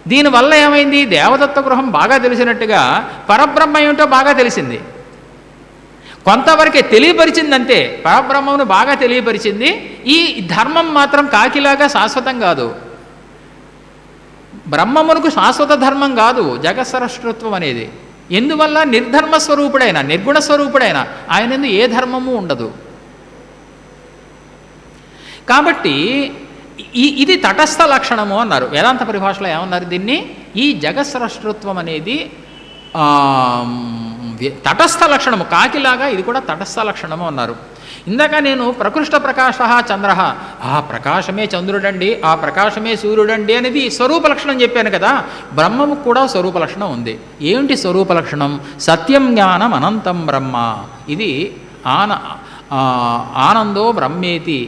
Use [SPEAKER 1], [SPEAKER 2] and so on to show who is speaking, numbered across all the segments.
[SPEAKER 1] దీనివల్ల ఏమైంది? దేవదత్త గృహం బాగా తెలిసినట్టుగా పరబ్రహ్మ ఏమిటో బాగా తెలిసింది. కొంతవరకే తెలియపరిచిందంతే, పరబ్రహ్మను బాగా తెలియపరిచింది. ఈ ధర్మం మాత్రం కాకిలాగా శాశ్వతం కాదు. బ్రహ్మమునకు శాశ్వత ధర్మం కాదు జగత్సరష్టృత్వం అనేది. ఎందువల్ల? నిర్ధర్మ స్వరూపుడైన, నిర్గుణ స్వరూపుడైన ఆయనందు ఏ ధర్మము ఉండదు. కాబట్టి ఇది తటస్థ లక్షణము అన్నారు. వేదాంత పరిభాషలో ఏమన్నారు దీన్ని? ఈ జగత్సరష్టృత్వం అనేది తటస్థ లక్షణము, కాకిలాగా ఇది కూడా తటస్థ లక్షణము అన్నారు. ఇందాక నేను ప్రకృష్ట ప్రకాశ చంద్ర, ఆ ప్రకాశమే చంద్రుడండి, ఆ ప్రకాశమే సూర్యుడండి అనేది స్వరూప లక్షణం చెప్పాను కదా. బ్రహ్మము కూడా స్వరూప లక్షణం ఉంది. ఏమిటి స్వరూప లక్షణం? సత్యం జ్ఞానం అనంతం బ్రహ్మ. ఇది ఆనందో బ్రహ్మేతి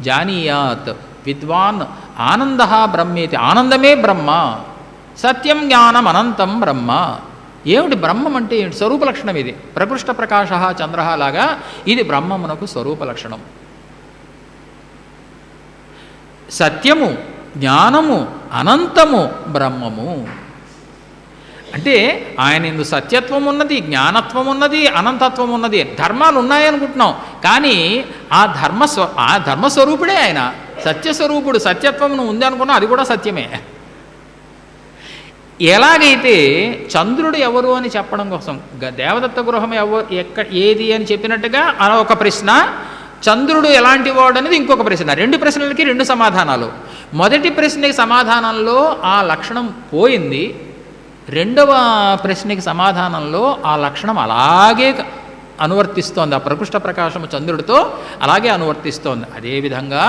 [SPEAKER 1] జానీయాత్ విద్వాన్ ఆనంద బ్రహ్మేతి. ఆనందమే బ్రహ్మ. సత్యం జ్ఞానం అనంతం బ్రహ్మ. ఏమిటి బ్రహ్మం అంటే? ఏమిటి స్వరూప లక్షణం ఇది. ప్రకృష్ట ప్రకాశ చంద్ర లాగా ఇది బ్రహ్మమునకు స్వరూప లక్షణం. సత్యము, జ్ఞానము, అనంతము బ్రహ్మము. అంటే ఆయన ఇందు సత్యత్వం ఉన్నది, జ్ఞానత్వం ఉన్నది, అనంతత్వం ఉన్నది. ధర్మాలు ఉన్నాయనుకుంటున్నాం, కానీ ఆ ధర్మస్వరూపుడే ఆయన. సత్యస్వరూపుడు. సత్యత్వం ఉంది అనుకున్నా అది కూడా సత్యమే. ఎలాగైతే చంద్రుడు ఎవరు అని చెప్పడం కోసం దేవదత్త గృహం ఏది అని చెప్పినట్టుగా ఒక ప్రశ్న, చంద్రుడు ఎలాంటి వాడు అనేది ఇంకొక ప్రశ్న. రెండు ప్రశ్నలకి రెండు సమాధానాలు. మొదటి ప్రశ్నకి సమాధానంలో ఆ లక్షణం పోయింది, రెండవ ప్రశ్నకి సమాధానంలో ఆ లక్షణం అలాగే అనువర్తిస్తోంది. ఆ ప్రకృష్ట ప్రకాశము చంద్రుడితో అలాగే అనువర్తిస్తోంది. అదేవిధంగా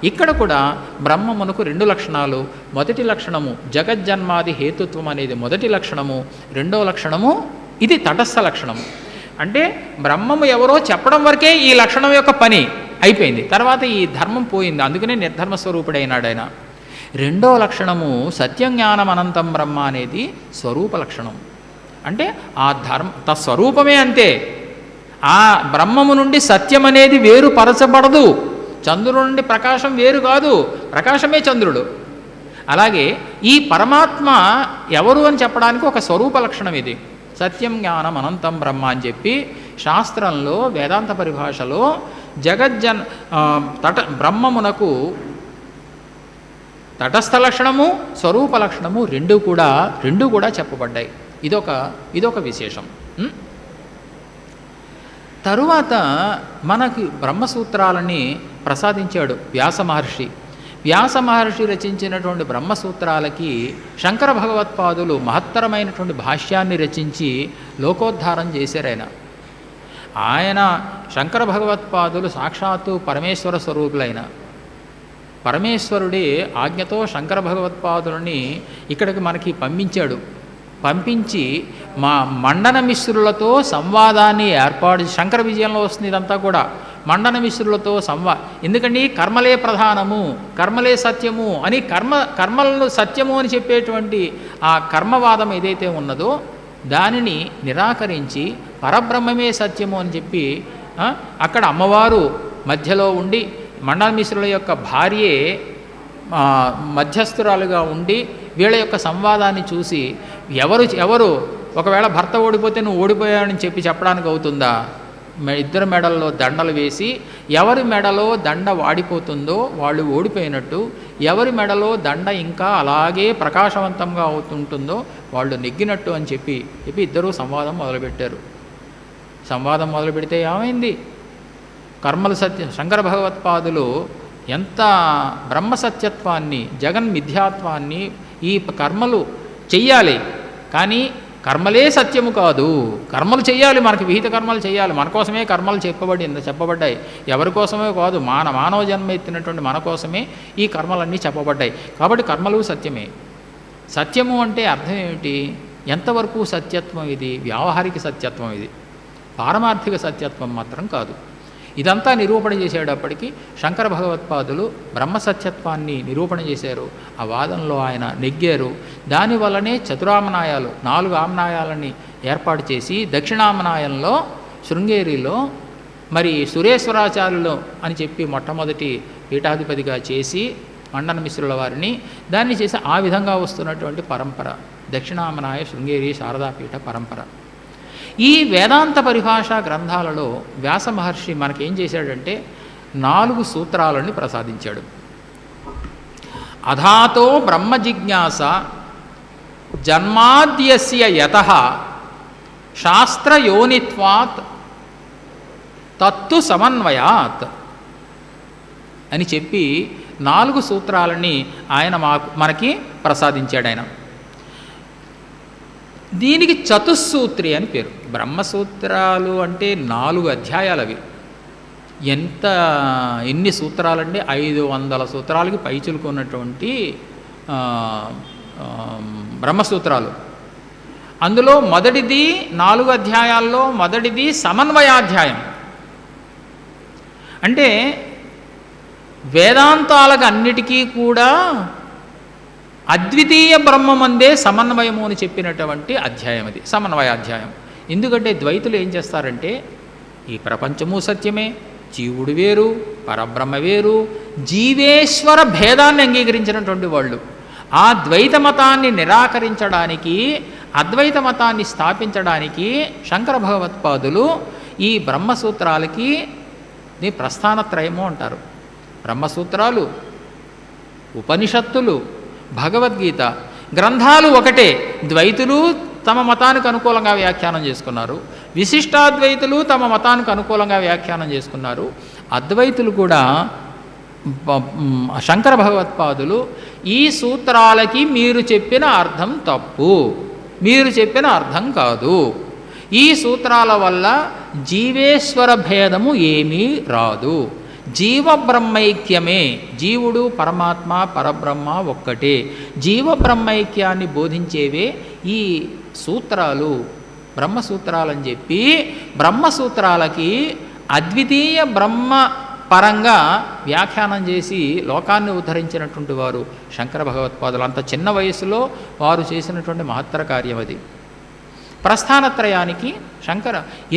[SPEAKER 1] ఇక్కడ కూడా బ్రహ్మమునకు రెండు లక్షణాలు. మొదటి లక్షణము జగజ్జన్మాది హేతుత్వం అనేది మొదటి లక్షణము. రెండవ లక్షణము ఇది తటస్థ లక్షణము. అంటే బ్రహ్మము ఎవరో చెప్పడం వరకే ఈ లక్షణం యొక్క పని అయిపోయింది. తర్వాత ఈ ధర్మం పోయింది, అందుకనే నిర్ధర్మ స్వరూపుడైనాడు ఆయన. రెండవ లక్షణము సత్యం జ్ఞానం అనంతం బ్రహ్మ అనేది స్వరూప లక్షణం. అంటే ఆ తస్వరూపమే అంతే. ఆ బ్రహ్మము నుండి సత్యం అనేది వేరుపరచబడదు. చంద్రుడి నుండి ప్రకాశం వేరు కాదు, ప్రకాశమే చంద్రుడు. అలాగే ఈ పరమాత్మ ఎవరు అని చెప్పడానికి ఒక స్వరూప లక్షణం ఇది. సత్యం జ్ఞానం అనంతం బ్రహ్మ అని చెప్పి శాస్త్రంలో వేదాంత పరిభాషలో బ్రహ్మమునకు తటస్థ లక్షణము, స్వరూప లక్షణము రెండు కూడా చెప్పబడ్డాయి. ఇదొక విశేషం. తరువాత మనకి బ్రహ్మసూత్రాలని ప్రసాదించాడు వ్యాస మహర్షి. వ్యాస మహర్షి రచించినటువంటి బ్రహ్మసూత్రాలకి శంకర భగవత్పాదులు మహత్తరమైనటువంటి భాష్యాన్ని రచించి లోకోద్ధారం చేశారు. ఆయన శంకర భగవత్పాదులు సాక్షాత్తు పరమేశ్వర స్వరూపులైన పరమేశ్వరుడి ఆజ్ఞతో శంకర భగవత్పాదులని ఇక్కడికి మనకి పంపించి మా మండన మిశ్రులతో సంవాదాన్ని ఏర్పాటు. శంకర విజయంలో వస్తుంది ఇదంతా కూడా. మండన మిశ్రులతో ఎందుకండి కర్మలే ప్రధానము, కర్మలే సత్యము అని కర్మలను సత్యము అని చెప్పేటువంటి ఆ కర్మవాదం ఏదైతే ఉన్నదో దానిని నిరాకరించి పరబ్రహ్మమే సత్యము అని చెప్పి అక్కడ అమ్మవారు మధ్యలో ఉండి మండన మిశ్రుల యొక్క భార్యే మధ్యస్థురాలుగా ఉండి వీళ్ళ యొక్క సంవాదాన్ని చూసి ఎవరు ఒకవేళ భర్త ఓడిపోతే నువ్వు ఓడిపోయావని చెప్పడానికి అవుతుందా? ఇద్దరు మెడల్లో దండలు వేసి ఎవరి మెడలో దండ వాడిపోతుందో వాళ్ళు ఓడిపోయినట్టు, ఎవరి మెడలో దండ ఇంకా అలాగే ప్రకాశవంతంగా అవుతుంటుందో వాళ్ళు నెగ్గినట్టు అని చెప్పి ఇద్దరూ సంవాదం మొదలుపెట్టారు. సంవాదం మొదలు పెడితే ఏమైంది? కర్మల సత్యం శంకర భగవత్పాదులు ఎంత బ్రహ్మసత్యత్వాన్ని, జగన్మిథ్యాత్వాన్ని, ఈ కర్మలు చెయ్యాలి కానీ కర్మలే సత్యము కాదు, కర్మలు చేయాలి, మనకి విహిత కర్మలు చేయాలి, మన కోసమే కర్మలు చెప్పబడ్డాయి, ఎవరి కోసమే కాదు, మానవ జన్మ ఎత్తినటువంటి మన కోసమే ఈ కర్మలన్నీ చెప్పబడ్డాయి. కాబట్టి కర్మలు సత్యమే. సత్యము అంటే అర్థం ఏమిటి? ఎంతవరకు సత్యత్వం ఇది? వ్యావహారిక సత్యత్వం ఇది, పారమార్థిక సత్యత్వం మాత్రం కాదు. ఇదంతా నిరూపణ చేసేటప్పటికీ శంకర భగవత్పాదులు బ్రహ్మసత్యత్వాన్ని నిరూపణ చేశారు. ఆ వాదంలో ఆయన నెగ్గారు. దానివల్లనే చతురామనాయాలు 4 ఆమ్నాయాలని ఏర్పాటు చేసి దక్షిణామనాయంలో శృంగేరిలో మరి సురేశ్వరాచార్యులు అని చెప్పి మొట్టమొదటి పీఠాధిపతిగా చేసి మండన మిశ్రుల వారిని దాన్ని చేసి ఆ విధంగా వస్తున్నటువంటి పరంపర దక్షిణామనాయ శృంగేరి శారదాపీఠ పరంపర. ఈ వేదాంత పరిభాష గ్రంథాలలో వ్యాస మహర్షి మనకేం చేశాడంటే 4 సూత్రాలని ప్రసాదించాడు. అధాతో బ్రహ్మ జిజ్ఞాస జన్మాద్యస్య యతః శాస్త్రయోనిత్వాత్ తత్తు సమన్వయాత్ అని చెప్పి 4 సూత్రాలని ఆయన మనకి ప్రసాదించాడు. ఆయన దీనికి చతుస్సూత్రి అని పేరు. బ్రహ్మసూత్రాలు అంటే 4 అధ్యాయాలు. అవి ఎన్ని సూత్రాలంటే 500 సూత్రాలకి పైచులుకున్నటువంటి బ్రహ్మసూత్రాలు. అందులో మొదటిది 4 అధ్యాయాల్లో మొదటిది సమన్వయాధ్యాయం. అంటే వేదాంతాలకు అన్నిటికీ కూడా అద్వితీయ బ్రహ్మమందే సమన్వయము అని చెప్పినటువంటి అధ్యాయం అది, సమన్వయాధ్యాయం. ఎందుకంటే ద్వైతులు ఏం చేస్తారంటే ఈ ప్రపంచము సత్యమే, జీవుడు వేరు, పరబ్రహ్మ వేరు, జీవేశ్వర భేదాన్ని అంగీకరించినటువంటి వాళ్ళు ఆ ద్వైత మతాన్ని నిరాకరించడానికి, అద్వైత మతాన్ని స్థాపించడానికి శంకర భగవత్పాదులు ఈ బ్రహ్మసూత్రాలకి ప్రస్థానత్రయము అంటారు. బ్రహ్మసూత్రాలు, ఉపనిషత్తులు, భగవద్గీత గ్రంథాలు ఒకటే. ద్వైతులు తమ మతానికి అనుకూలంగా వ్యాఖ్యానం చేసుకున్నారు, విశిష్టాద్వైతులు తమ మతానికి అనుకూలంగా వ్యాఖ్యానం చేసుకున్నారు, అద్వైతులు కూడా శంకర భగవత్పాదులు ఈ సూత్రాలకి మీరు చెప్పిన అర్థం తప్పు, మీరు చెప్పిన అర్థం కాదు, ఈ సూత్రాల వల్ల జీవేశ్వర భేదము ఏమీ రాదు, జీవబ్రహ్మైక్యమే, జీవుడు పరమాత్మ పరబ్రహ్మ ఒక్కటే, జీవబ్రహ్మైక్యాన్ని బోధించేవే ఈ సూత్రాలు, బ్రహ్మసూత్రాలని చెప్పి బ్రహ్మసూత్రాలకి అద్వితీయ బ్రహ్మ పరంగా వ్యాఖ్యానం చేసి లోకాన్ని ఉద్ధరించినటువంటి వారు శంకర భగవత్పాదులు. అంత చిన్న వయసులో వారు చేసినటువంటి మహత్తర కార్యం అది. ప్రస్థానత్రయానికి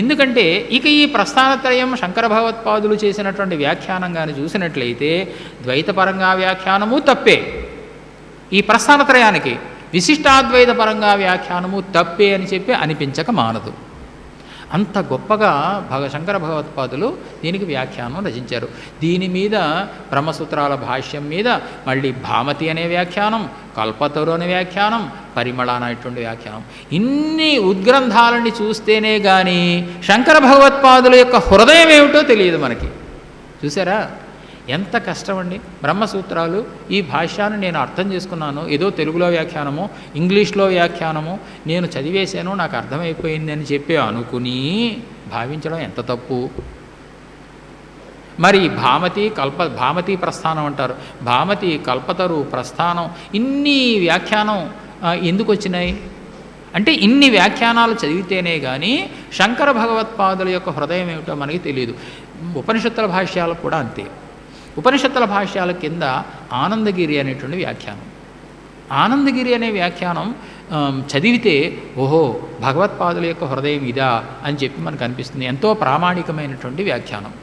[SPEAKER 1] ఎందుకంటే ఇక ఈ ప్రస్థానత్రయం శంకర భగవత్పాదులు చేసినటువంటి వ్యాఖ్యానం కానీ చూసినట్లయితే ద్వైతపరంగా వ్యాఖ్యానము తప్పే, ఈ ప్రస్థానత్రయానికి విశిష్టాద్వైత పరంగా వ్యాఖ్యానము తప్పే అని చెప్పి అనిపించక మానదు. అంత గొప్పగా శంకర భగవత్పాదులు దీనికి వ్యాఖ్యానం రచించారు. దీని మీద బ్రహ్మసూత్రాల భాష్యం మీద మళ్ళీ భామతి అనే వ్యాఖ్యానం, కల్పతరు అనే వ్యాఖ్యానం, పరిమళ అనేటువంటి వ్యాఖ్యానం, ఇన్ని ఉద్గ్రంథాలని చూస్తేనే కానీ శంకర భగవత్పాదుల యొక్క హృదయం ఏమిటో తెలియదు మనకి. చూసారా ఎంత కష్టం అండి. బ్రహ్మసూత్రాలు ఈ భాష్యాన్ని నేను అర్థం చేసుకున్నాను, ఏదో తెలుగులో వ్యాఖ్యానము, ఇంగ్లీష్లో వ్యాఖ్యానము నేను చదివేశాను, నాకు అర్థమైపోయింది అని చెప్పి అనుకుని భావించడం ఎంత తప్పు. మరి భామతి ప్రస్థానం అంటారు, భామతి, కల్పతరు, ప్రస్థానం, ఇన్ని వ్యాఖ్యానం ఎందుకు వచ్చినాయి అంటే ఇన్ని వ్యాఖ్యానాలు చదివితేనే కానీ శంకర భగవత్పాదుల యొక్క హృదయం ఏమిటో మనకి తెలియదు. ఉపనిషత్తుల భాష్యాలు కూడా అంతే. ఉపనిషత్తుల భాష్యాల కింద ఆనందగిరి అనేటువంటి వ్యాఖ్యానం, ఆనందగిరి అనే వ్యాఖ్యానం చదివితే ఓహో భగవత్పాదుల యొక్క హృదయం ఇదా అని చెప్పి మనకు అనిపిస్తుంది. ఎంతో ప్రామాణికమైనటువంటి వ్యాఖ్యానం.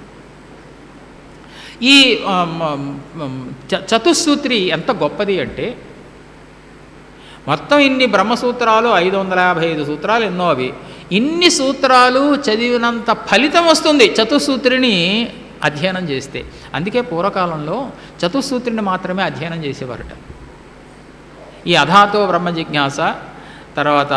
[SPEAKER 1] ఈ చతుస్సూత్రి ఎంత గొప్పది అంటే మొత్తం ఇన్ని బ్రహ్మసూత్రాలు 555 సూత్రాలు ఎన్నో, అవి ఇన్ని సూత్రాలు చదివినంత ఫలితం వస్తుంది చతుస్సూత్రిని అధ్యయనం చేస్తే. అందుకే పూర్వకాలంలో చతుస్సూత్రిని మాత్రమే అధ్యయనం చేసేవారట. ఈ అధాతో బ్రహ్మ జిజ్ఞాస, తర్వాత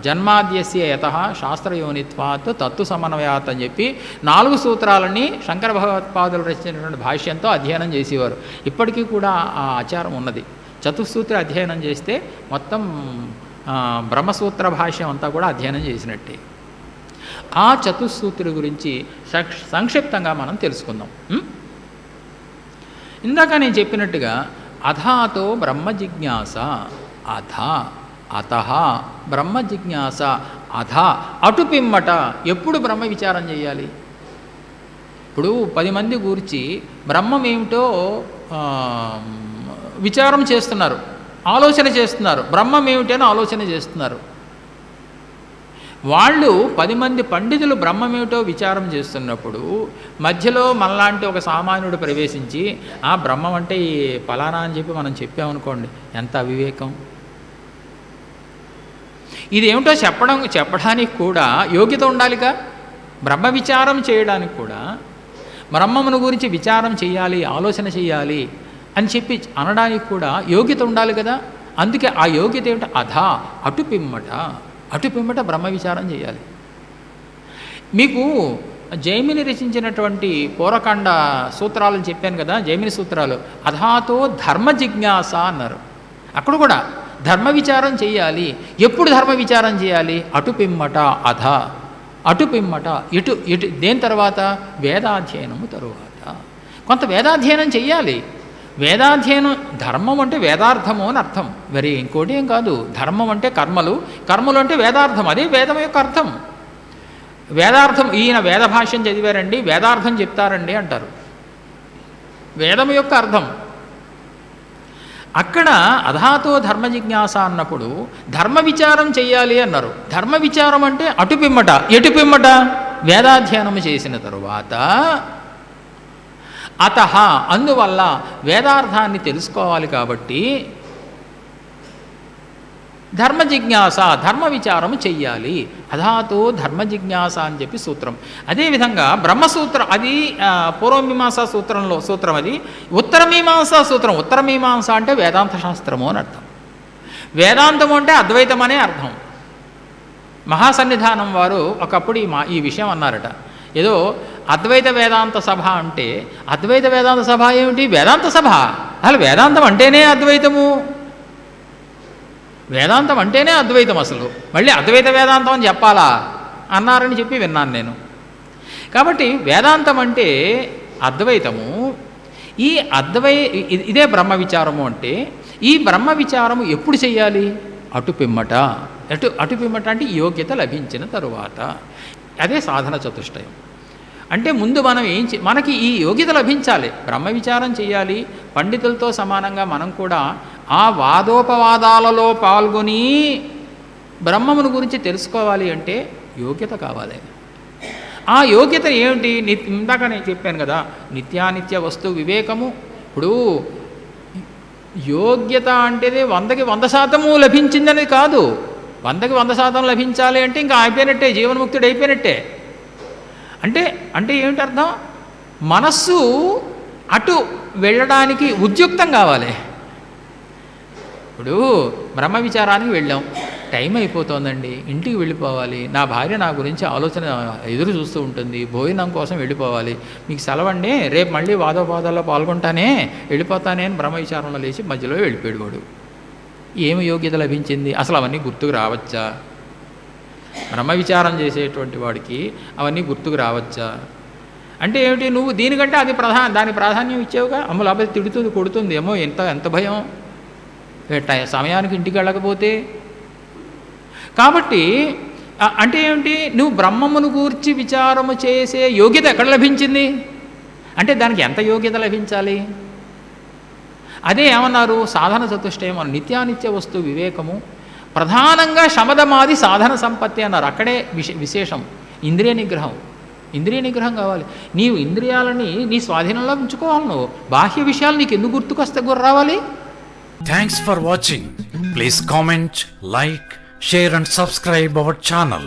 [SPEAKER 1] జన్మాద్యస్య యతః శాస్త్రయోనిత్వాత్ తత్తు సమన్వయాత్ అని చెప్పి 4 సూత్రాలని శంకర భగవత్పాదులు రచించినటువంటి భాష్యంతో అధ్యయనం చేసేవారు. ఇప్పటికీ కూడా ఆ ఆచారం ఉన్నది. చతుస్సూత్రి అధ్యయనం చేస్తే మొత్తం బ్రహ్మసూత్ర భాష్యం అంతా కూడా అధ్యయనం చేసినట్టే. ఆ చతుస్సూత్రి గురించి సంక్షిప్తంగా మనం తెలుసుకుందాం. ఇందాక నేను చెప్పినట్టుగా అధాతో బ్రహ్మ జిజ్ఞాస, అతః బ్రహ్మ జిజ్ఞాస, అటు పిమ్మట ఎప్పుడు బ్రహ్మ విచారం చేయాలి? ఇప్పుడు 10 మంది గూర్చి బ్రహ్మం ఏమిటో విచారం చేస్తున్నారు, ఆలోచన చేస్తున్నారు, బ్రహ్మం ఏమిటి అని ఆలోచన చేస్తున్నారు. వాళ్ళు 10 మంది పండితులు బ్రహ్మమేమిటో విచారం చేస్తున్నప్పుడు మధ్యలో మనలాంటి ఒక సామాన్యుడు ప్రవేశించి ఆ బ్రహ్మం అంటే ఈ ఫలానా అని చెప్పి మనం చెప్పామనుకోండి, ఎంత అవివేకం. ఇదేమిటో చెప్పడానికి కూడా యోగ్యత ఉండాలిగా. బ్రహ్మ విచారం చేయడానికి కూడా, బ్రహ్మమును గురించి విచారం చేయాలి, ఆలోచన చేయాలి అని చెప్పి అనడానికి కూడా యోగ్యత ఉండాలి కదా. అందుకే ఆ యోగ్యత ఏమిటి? అటుపిమ్మట బ్రహ్మ విచారం చేయాలి. మీకు జైమిని రచించినటువంటి పూర్వకాండ సూత్రాలను చెప్పాను కదా, జైమిని సూత్రాలు. అధాతో ధర్మ జిజ్ఞాస అన్నారు. అక్కడ కూడా ధర్మ విచారం చేయాలి. ఎప్పుడు ధర్మ విచారం చేయాలి? అటుపిమ్మట ఎటు దేని తర్వాత? వేదాధ్యయనము తరువాత. కొంత వేదాధ్యయనం చెయ్యాలి. వేదాధ్యయనం, ధర్మం అంటే వేదార్థము అని అర్థం, మరి ఇంకోటి ఏం కాదు. ధర్మం అంటే కర్మలు అంటే వేదార్థం, అదే వేదం యొక్క అర్థం. వేదార్థం, ఈయన వేద భాష్యం చదివారండి, వేదార్థం చెప్తారండి అంటారు. వేదం యొక్క అర్థం. అక్కడ అధాతో ధర్మ జిజ్ఞాస అన్నప్పుడు ధర్మ విచారం చెయ్యాలి అన్నారు. ధర్మ విచారం అంటే ఎటుపిమ్మట వేదాధ్యయనం చేసిన తరువాత, అందువల్ల వేదార్థాన్ని తెలుసుకోవాలి కాబట్టి ధర్మ జిజ్ఞాస, ధర్మ విచారము చెయ్యాలి. అధాతో ధర్మ జిజ్ఞాస అని చెప్పి సూత్రం. అదేవిధంగా బ్రహ్మసూత్రం, అది పూర్వమీమాంసా సూత్రం. అది ఉత్తరమీమాంసా సూత్రం. ఉత్తరమీమాంస అంటే వేదాంత శాస్త్రము అని అర్థం. వేదాంతము అంటే అద్వైతం అనే అర్థం. మహాసన్నిధానం వారు ఒకప్పుడు ఈ విషయం అన్నారట. ఏదో అద్వైత వేదాంత సభ అంటే, అద్వైత వేదాంత సభ ఏమిటి? వేదాంత సభ. అసలు వేదాంతం అంటేనే అద్వైతము. వేదాంతం అంటేనే అద్వైతం. అసలు మళ్ళీ అద్వైత వేదాంతం అని చెప్పాలా అన్నారని చెప్పి విన్నాను నేను. కాబట్టి వేదాంతం అంటే అద్వైతము. ఈ ఇదే బ్రహ్మ విచారము అంటే, ఈ బ్రహ్మ విచారము ఎప్పుడు చెయ్యాలి? అటుపిమ్మట అంటే యోగ్యత లభించిన తరువాత. అదే సాధన చతుష్టయం. అంటే ముందు మనం మనకి ఈ యోగ్యత లభించాలి, బ్రహ్మ విచారం చేయాలి. పండితులతో సమానంగా మనం కూడా ఆ వాదోపవాదాలలో పాల్గొని బ్రహ్మమును గురించి తెలుసుకోవాలి అంటే యోగ్యత కావాలి. ఆ యోగ్యత ఏమిటి? ఇందాక నేను చెప్పాను కదా, నిత్యానిత్య వస్తు వివేకము. ఇప్పుడు యోగ్యత అంటేది 100కి 100% లభించిందని కాదు. 100కి 100% లభించాలి అంటే ఇంకా అయిపోయినట్టే, జీవన్ముక్తుడు అయిపోయినట్టే. అంటే ఏమిటి అర్థం? మనస్సు అటు వెళ్ళడానికి ఉద్యుక్తం కావాలి. ఇప్పుడు బ్రహ్మ విచారానికి వెళ్ళాం, టైం అయిపోతుందండి, ఇంటికి వెళ్ళిపోవాలి, నా భార్య నా గురించి ఆలోచన ఎదురు చూస్తూ ఉంటుంది, భోజనం కోసం వెళ్ళిపోవాలి, మీకు సెలవండి, రేపు మళ్ళీ వాదోపాదాల్లో పాల్గొంటానే, వెళ్ళిపోతానే అని బ్రహ్మ విచారంలో లేచి మధ్యలో వెళ్ళిపోయాడు వాడు. ఏమి యోగ్యత లభించింది? అసలు అవన్నీ గుర్తుకు రావచ్చా? బ్రహ్మ విచారం చేసేటువంటి వాడికి అవన్నీ గుర్తుకు రావచ్చా? అంటే ఏమిటి? నువ్వు దీనికంటే అది దాని ప్రాధాన్యం ఇచ్చావుగా. అమ్మ లేకపోతే తిడుతుంది, కొడుతుంది, ఏమో ఎంత భయం సమయానికి ఇంటికి వెళ్ళకపోతే. కాబట్టి అంటే ఏమిటి? నువ్వు బ్రహ్మమును గూర్చి విచారము చేసే యోగ్యత ఎక్కడ లభించింది అంటే దానికి ఎంత యోగ్యత లభించాలి? అదే ఏమన్నారు? సాధన చతుష్టయం, నిత్యానిత్య వస్తు వివేకము, ప్రధానంగా శమదమాది సాధన సంపత్తి అన్నారు. అక్కడే విశేషం ఇంద్రియ నిగ్రహం కావాలి. నీవు ఇంద్రియాలని నీ స్వాధీనంలో ఉంచుకోవాలి. నువ్వు బాహ్య విషయాలు నీకు ఎందుకు గుర్తుకొస్తే రావాలి?
[SPEAKER 2] Thanks for watching. Please comment, like, share and subscribe our channel.